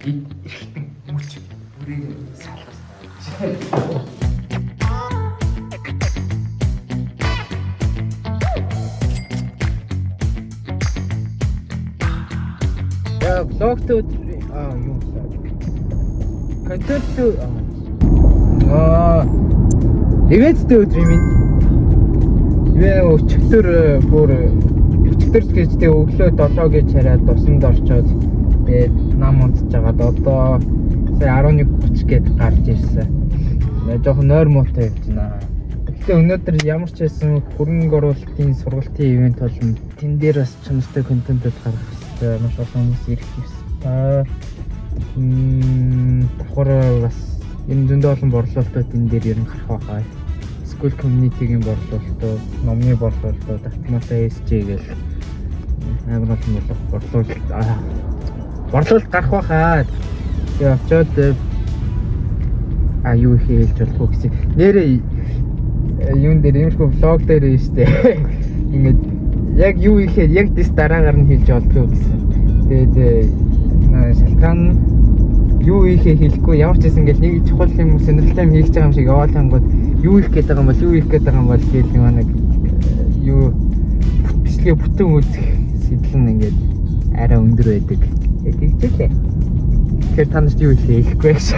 эрхтэн мөч бүрийг салгасан. Я блогт юу контент ивент өдөр юм. Өчигдөр бүр өчигдөр гэж тэг өглөө 7 гэж хараад тусанд орчоод тэгээд нам унтж жагаад одоо сая 11:30 гээд гарч ирсэн. Жохон нойр муутай явж байна. Гэхдээ өнөөдөр ямар ч байсан хөрөнгө оруулалтын сургалтын ивент болно. Тэн дээр бас чанартай контентэд гарах хэрэгтэй. Маш олон хүмүүс ирэх ёстой. Давхар бас энэ зөндөө олон борлуулалтууд энэ дээр ер нь гарах байгаа. School community-гийн борлуулалт, номны борлуулалт, автоматтай SJ гэл амар олон борлуулалт гарах байхаа. Тэгээ очоод юу хийж болов гэсэн. Нэрээ юун дээр иймэрхүү влог дээр нь штэ. Ингээд яг юу ихээр яг дэс дараагаар нь хийж болдгоо гэсэн. Тэгээд шалтгаан юу ихээ хэлэхгүй ямар ч гэсэн ингээл нэг чухал юм сонирхолтой юм хийж байгаа юм шиг яваал хангууд юу их гээд байгаа юм бол гээл нэг юу бичлэгээ бүтэн үзэх сэтэл нь ингээд арай өндөр байдаг. Тэгжээ. Тэгэхээр та нарт юу хэлэхгүй гэж.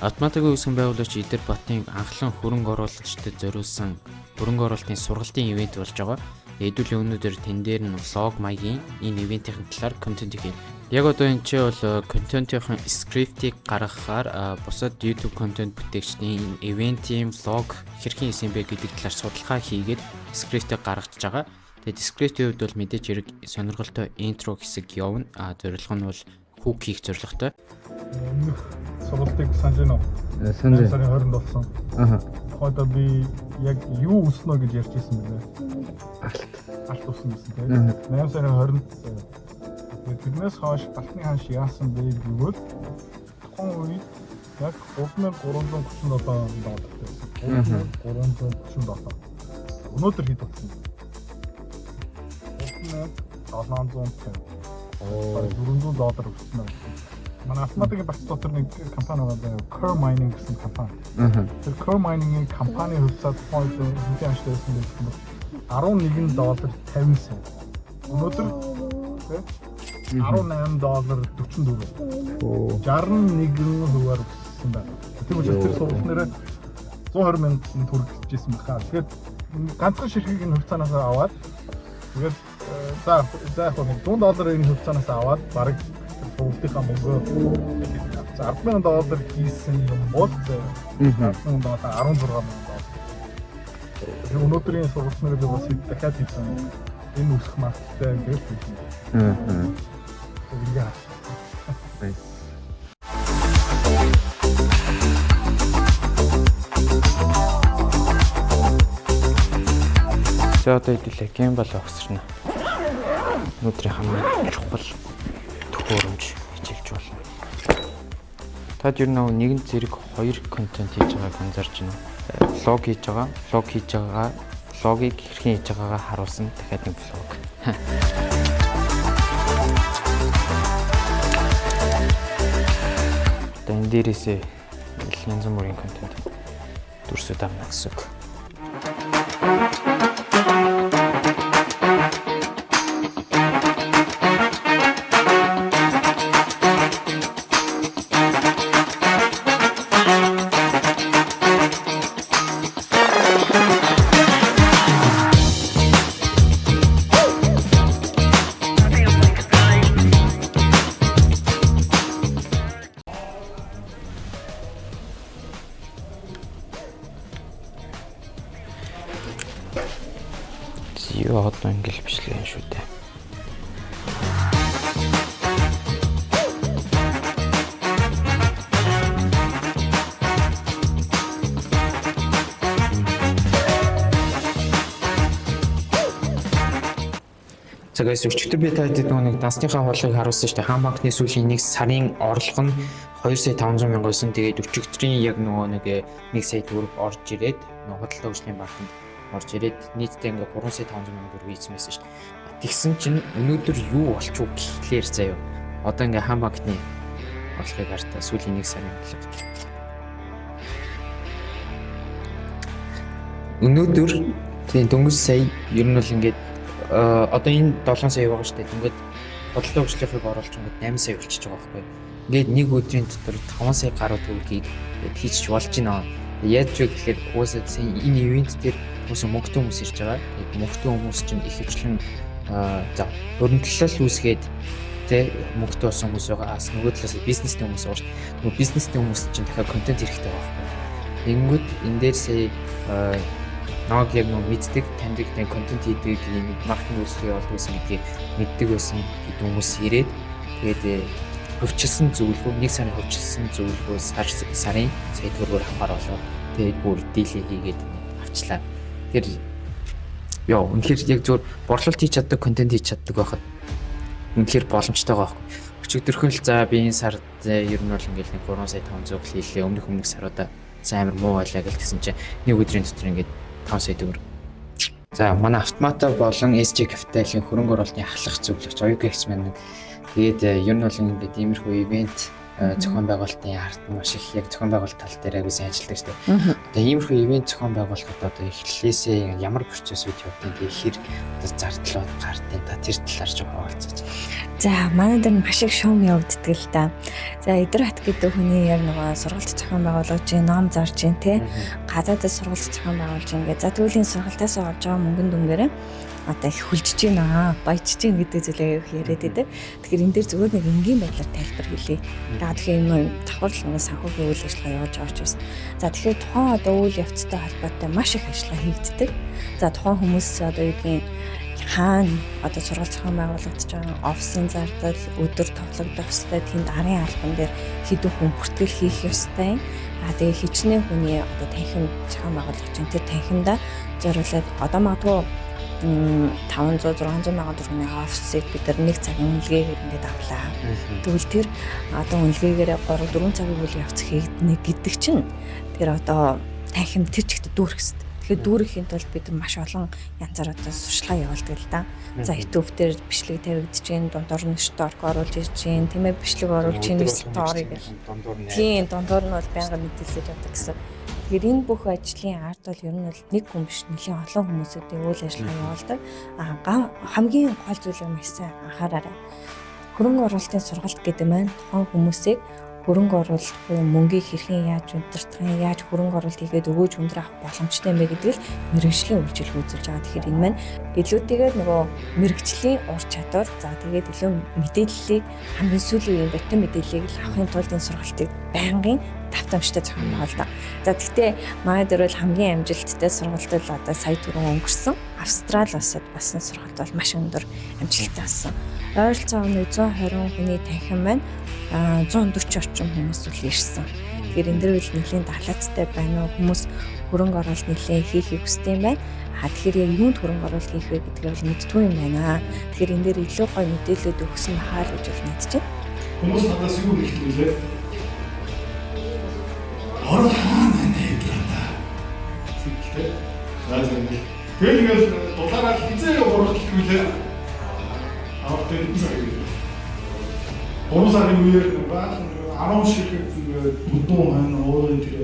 Автоматикийн үүсгэн байгуулагч Идэр Батны анхлан хөрөнгө оруулагчдад зориулсан хөрөнгө оруулалтын сургалтын ивент болж байгаа. Хэдүүл өнөөдөр тэн дээр нь влог маягийн энэ ивентийн талаар контент хий. Яг одоо энэ ч бол контентын скриптийг гаргахаар бусад YouTube контент бүтээгчдийн ивентийн влог хэрхэн хийсэн бэ гэдэг талаар судалгаа хийгээд скриптийг гаргаж байгаа. Тэгээд скриптийн хувьд бол мэдээж хэрэг сонирхолтой интро хэсэг явна. Зорилго нь бол хүүк хийх зорилготой. Сургалтыг санаж байна уу? Санаж. Сарын 20-нд болсон. Одоо би яг юу өснө гэж ярьж ирсэн бэ? Алт өснө гэсэн тийм. 8 сарын 20-нд тэрнээс хойш алтны ханш яасан бэ гэвэл тухайн үед яг 3337 доллар байсан. 3337. Өнөөдөр хэд болсон? 3750. $400 өснө. Манай автоматикийн багц дотор нэг компани байгаа. Core Mining гэсэн компани. Тэр Core Mining-ийн компани хувьцаат point хэмжээ ашигласан байсан бол $11.50. Өнөөдөр $18.44. 61%-аар өссөн байна. Тийм учраас тэр сургалтнаараа 120,000 төгрөг хийжсэн байна. Тэгэхээр ганцхан ширхгийг энэ хувьцаанаас аваад тэгээд за яг $100 энэ хувьцаанаас аваад бараг сургалтынхаа мөнгөө $10,000 хийсэн юм бол $16,000. Тэр өнөөдрийн сургалтнаар би бас дахиад хийсэн энэ үсэх материалтай гэж хэлсэн. Яа. За одоо хэдүүлээ гейм бол огсорно. Өнөөдрийн хамгийн чухал төхөөрөмж хичээлж болно. Тад ер нь нэгэн зэрэг 2 контент хийж байгааг анзаарч байна. Влог хийж байгаа. Влогийг хэрхэн хийж байгаагаа харуулсан дахиад нэг влог. Энэ дээрээсээ янз бүрийн контент дүрсүүд авна гэсэн үг. Юу одоо ингээл бичлэг юм шүү дээ. За guys, өчигдөр би таад нэг дансныхаа хуулийг харуулсан шүү дээ. Хаан банкны сүүлийн 1 сарын орлого нь 2,500,000 байсан. Тэгээд өчигдрийн яг нэг 1 сая төгрөг орж ирээд худалдаа хөгжлийн банкнд орж ирээд нийтдээ ингээ 3,500,000 төгрөг эзэмсэн ш. Тэгсэн чинь өнөөдөр юу болчих вэ гэхлээр заяа. Одоо ингээ хаан банкны орлогыг хартаа сүүлийн 1 сарын орлого. Өнөөдөр тийм дөнгөж сая ер нь бол ингээд одоо энэ 7 сая байгаа шүү дээ. Ингээд бодлого хөгжлийнхыг оруулж ингээд 8 сая болчихж байгаа байхгүй. Ингээд нэг өдрийн дотор 5 сая гаруй төгрөгийг хийчих болж байна. Яаж вэ гэхээр уусаа энэ ивент дээр хүмүүс мөнгөтэй хүмүүс ирж байгаа. Тэгээд мөнгөтэй хүмүүс чинь их хвчлэн за өрнөдлөл үүсгээд тэ мөнгөтэй болсон хүмүүс байгаа. Ас нөгөө талаас бизнестэй хүмүүс байгаа шүү. Нөгөө бизнестэй хүмүүс чинь дахиад контент хэрэгтэй байгаа байхгүй. Тэнгүүд энэ дээр сая ног яг нэг мэддэг таньдаг тань контент хийдэг юм маркетинг үйлчлэгээ болдог гэсэн гэдгийг мэддэг байсан хэд хүмүүс ирээд тэгээд хөвчлсөн зөвлөгөө 1 сарын хөвчлсөн зөвлөгөө сарын сая төгрөгөөр хамгаар болоод тэгээд бүр дийлээ хийгээд авчлаа. Тэгэхээр яа үнэхээр яг зөв борлуулалт хийж чаддаг контент хийж чаддаг байхад үнэхээр боломжтой байгаа байхгүй. Өчигдөрхөн л за би энэ сард ер нь бол ингээл нэг 3,500,000 хийлээ. Өмнөх саруудаа амар муу байлаа гэсэн чинь нэг өдрийн дотор ингээд 5 сая төгрөг. За манай автомата болон SJ Capital-ийн хөрөнгө оруулалтын ахлах зөвлөгч OUX маань тэгээд ер нь бол ингээд иймэрхүү ивент зохион байгуулалтын арт маш их яг зохион байгуулалт тал дээр агуулсан ажилладаг шүү дээ. Одоо иймэрхүү ивент зохион байгуулахад одоо эхлээсээ ямар процесс үйл явдгийг хэр одоо зардлууд гардыг та тэр талаар жоо хаалцаж. За манай дээр маш их шоу явагддаг л да. За Идэрхат гэдэг хүний яг нөгөө сургалт зохион байгуулж, ном зарж, тэ гадаадд сургалт зохион байгуулж ингээд за түүлийн сургалтаас олж байгаа мөнгөн дүнгээрээ одоо их хүлжиж байна, баяжж байна гэдэг зүйлээ яриад байдаг. Тэгэхээр энэ дээр зүгээр нэг энгийн байдлаар тайлбар хэлье. Тэгэхээр энэ давхар л нэг санхүүгийн үйл ажиллагаа явуулж байгаа ч байсан. За тэгэхээр тухайн одоо үйл явцтай холбоотой маш их ажиллагаа хийгддэг. За тухайн хүмүүс одоо юугийн хаана одоо сургалт зохион байгуулагдаж байгаа офисын зардал өдөр тоглогдох ёстой, тэнд арын албан дээр хэдэн хүн бүртгэл хийх ёстой. Тэгээ хичнээн хүний одоо танхим зохион байгуулагч тэр танхимдаа зориулаад одоо магадгүй 500-600 мянган төгрөгийн офисыг бид нэг цагийн үнэлгээгээр ингээд авлаа. Тэгвэл тэр одоо үнэлгээгээр 3-4 цагийн үйл явц хийгднэ гэдэг чинь тэр одоо танхим тэр чигт дүүрэх хэрэгтэй. Тэгэхээр дүүрэхийн тулд бид маш олон янзаар одоо сурчлага явуулдаг л да. За YouTube дээр бичлэг тавигдаж гин, дундуур нь шторк оруулж ирж гин, тийм ээ бичлэг оруулж гин, стори гэх. Тийм, дундуур нь бол байнга мэдээлэл явдаг гэсэн. Тэгэхээр энэ бүх ажлын ард бол ер нь бол нэг хүн биш, нэлийн олон хүмүүсүүдийн үйл ажиллагаа явуулдаг. Хамгийн гол зүйл юм ихсэн анхаараарай. Хөрөнгө оруулалтын сургалт гэдэг маань тухайн хүмүүсийг хөрөнгө оруулалт буюу мөнгийг хэрхэн яаж удирдахын, яаж хөрөнгө оруулалт хийгээд өгөөж өндөр авах боломжтой юм бэ гэдгийг мэргэжлийн үйлчилгээ үзүүлж байгаа. Тэгэхээр энэ маань илүүтэйгээр нөгөө мэргэжлийн ур чадвар, за тэгээд илүү мэдээллийг хамгийн сүүлийн батан мэдээллийг л авахын тулд энэ сургалтыг байнгын давтамжтай зохион байгуулдаг. За тэгтээ манай дээр бол хамгийн амжилттай сургалт бол одоо сая түрүүн өнгөрсөн Австрали улсад басан сургалт бол маш өндөр амжилттай болсон. Ойролцоогоо 120 хүний танхим маань 140 орчим хүмүүс үл ирсэн. Тэгэхээр энэ дэр үл нэлийн далаацтай байна уу? Хүмүүс хөрөнгө оруулалт нэлээд хийхийг хүсдэг юм байна. Тэгэхээр яг юунд хөрөнгө оруулалт хийх вэ гэдгийг бол мэдтгүй юм байна. Тэгэхээр энэ дээр илүү гоё мэдээлэлүүд өгсөн бахаа л гэж бол найдаж байна. Хүмүүс надаас юу хэлдэг вэ? Ороо хаана нэ та. Тэгээд ингээд дулаараа хизээ уралдах гэлээ. Аваад энэ цаг. 3 сарын үеэр баасан 10 шиг бүдүүн маань өөрийн тэр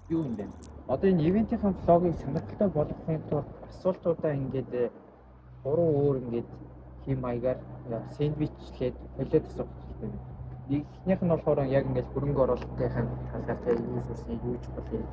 юу юм бэ? Одоо энэ ивентийн влогийг сонирхолтой болгохын тулд асуултуудаа ингээд 3 өөр ингээд хим маягаар сэндвичлээд холиод асуух хэрэгтэй байна. Эхнийх нь болохоор яг ингээд хөрөнгө оруулалтын талаар юу сурсан, юу ч болов.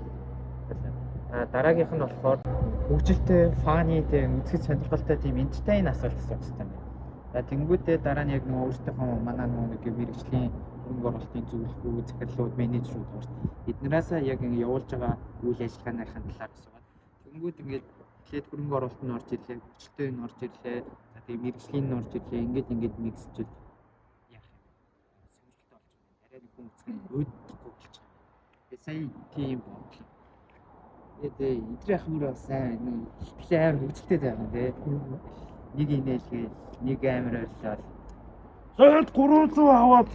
Дараагийнх нь болохоор хөгжилтэй, фаны тийм үзэхэд сонирхолтой тийм энтертейн асуулт асуух хэрэгтэй байна. За тэнгуүтээ дараа нь яг нөгөө өөртөөхөө манай нөгөө мэргэжлийн хөрөнгө оруулалтын зөвлөгөө, захирлууд, менежерүүд урт эднээсээ яг ингэ явуулж байгаа үйл ажиллагааныхын талаар асуугаад тэнгуүт ингээд эхлээд хөрөнгө оруулалт нь орж ирлээ, хөгжилтэй нь орж ирлээ, за тэгээ мэргэжлийн нь орж ирлээ, ингээд миксчил яах юм. Сонирхолтой болж байна. Арай нэг хүн үзэх өөддөг болж байгаа. Тэгээ сая тийм бодлоо. Тэгээд идрэх мөр сайн ихтэй амар хөгжилтэй байгаа тий. Нэг инээлгээл нэг амир ойлоод зөөлд 300 аваад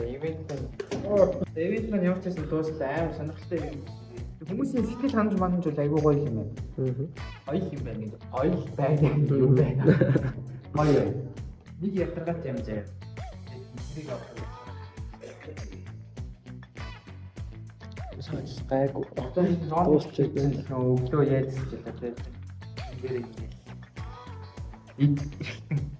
ивент маань явж байсан дуустал амар сонирхолтой юм. Хүмүүсийн сэтгэл ханаж манаж бол айгүй гоё юм байна. Гоё юм байна гэдэг. Гоё байна юм байна. Гоё. Нэг ятрагач юм заяа. Энийг авах. Гайгүй. Дуусчих өглөө яадсаж байгаа тийм. Ингээд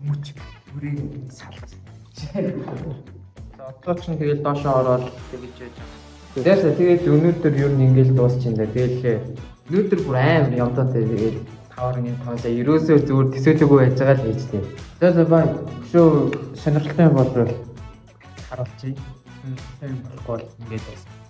мөч бүрийн салж. За одоо ч тэгэл доошоо ороод тэгж яаж. Тэгээд өнөөдөр ер нь ингээд дуусчихин даа. Тэгэл өнөөдөр бүр амар явдаатай тэгээд 5.5-аас ерөөсөө зүгээр төсөөлөгөө байж байгаа л хийжтэй. За бай. Шүү сонирхолтой болвол харуулчих. Тэр болохгүй ингээд байна.